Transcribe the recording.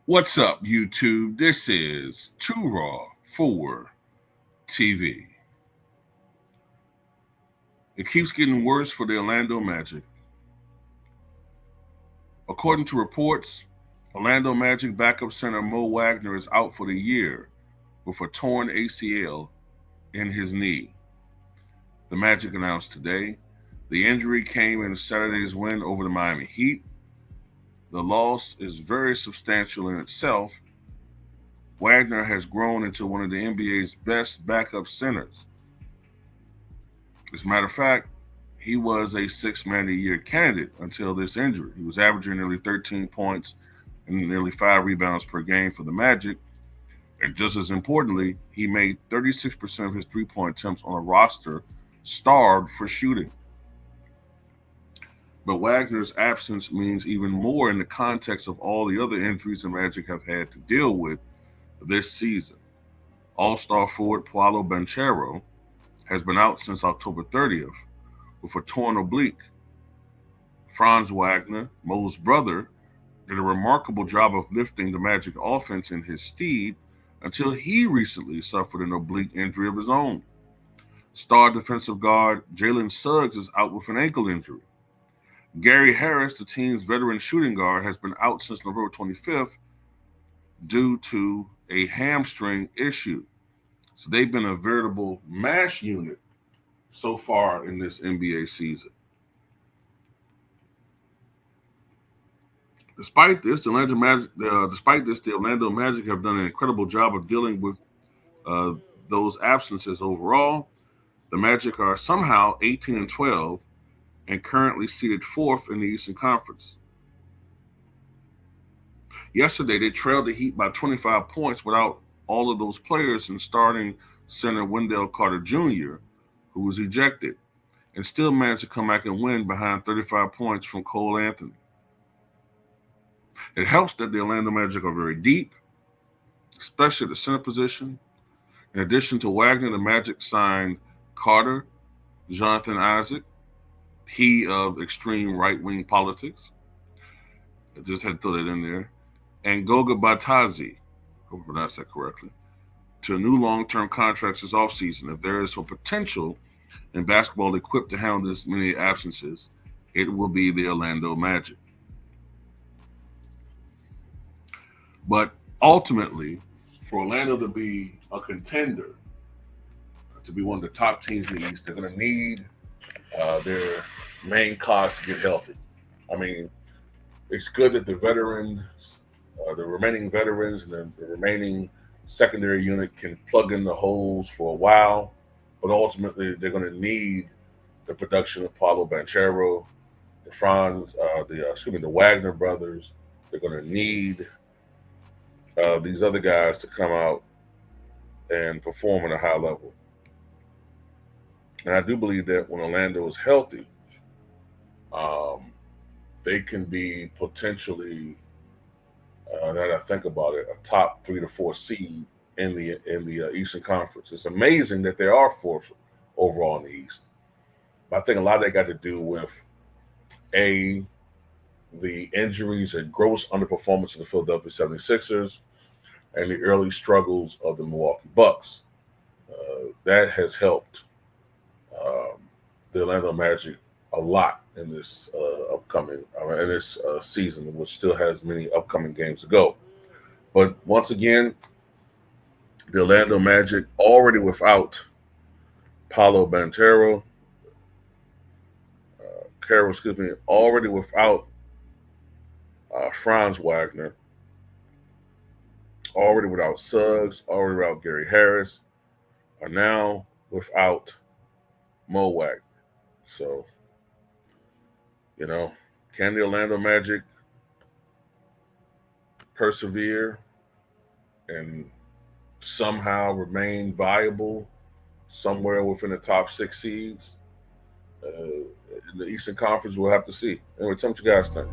What's up, YouTube? This is Too Raw for TV. It keeps getting worse for the Orlando Magic. According to reports, Orlando Magic backup center Mo Wagner is out for the year with a torn ACL in his knee. The Magic announced today the injury came in Saturday's win over the Miami Heat. The loss is very substantial in itself. Wagner has grown into one of the NBA's best backup centers. As a matter of fact, he was a six-man a year candidate until this injury. He was averaging nearly 13 points and nearly 5 rebounds per game for the Magic. And just as importantly, he made 36% of his three-point attempts on a roster starved for shooting. But Wagner's absence means even more in the context of all the other injuries the Magic have had to deal with this season. All-star forward Paolo Banchero has been out since October 30th with a torn oblique. Franz Wagner, Mo's brother, did a remarkable job of lifting the Magic offense in his stead until he recently suffered an oblique injury of his own. Star defensive guard Jalen Suggs is out with an ankle injury. Gary Harris, the team's veteran shooting guard, has been out since November 25th due to a hamstring issue. So they've been a veritable mash unit so far in this NBA season. Despite this, the Orlando Magic have done an incredible job of dealing with those absences overall. The Magic are somehow 18-12 and currently seated fourth in the Eastern Conference. Yesterday, they trailed the Heat by 25 points without all of those players and starting center Wendell Carter Jr., who was ejected, and still managed to come back and win behind 35 points from Cole Anthony. It helps that the Orlando Magic are very deep, especially at the center position. In addition to Wagner, the Magic signed Carter, Jonathan Isaac, he of extreme right-wing politics. I just had to throw that in there. And Goga Batazi, hope I pronounced that correctly, to new long-term contracts this offseason. If there is some potential in basketball equipped to handle this many absences, it will be the Orlando Magic. But ultimately, for Orlando to be a contender, to be one of the top teams in the East, they're going to need their main cogs to get healthy. I mean, it's good that the veterans, the remaining veterans, and the remaining secondary unit can plug in the holes for a while, but ultimately they're going to need the production of Paulo Banchero, the Wagner brothers. They're going to need these other guys to come out and perform at a high level. And I do believe that when Orlando is healthy, they can be potentially, now that I think about it, a top 3 to 4 seed in the Eastern Conference. It's amazing that they are fourth overall in the East. But I think a lot of that got to do with the injuries and gross underperformance of the Philadelphia 76ers and the early struggles of the Milwaukee Bucks. That has helped the Orlando Magic a lot in this season, which still has many upcoming games to go. But once again, the Orlando Magic already without Paolo Banchero, already without Franz Wagner, already without Suggs, already without Gary Harris, are now without Mo Wagner. So, can the Orlando Magic persevere and somehow remain viable somewhere within the top 6 seeds in the Eastern Conference? We'll have to see. Anyway, tell me what you guys think.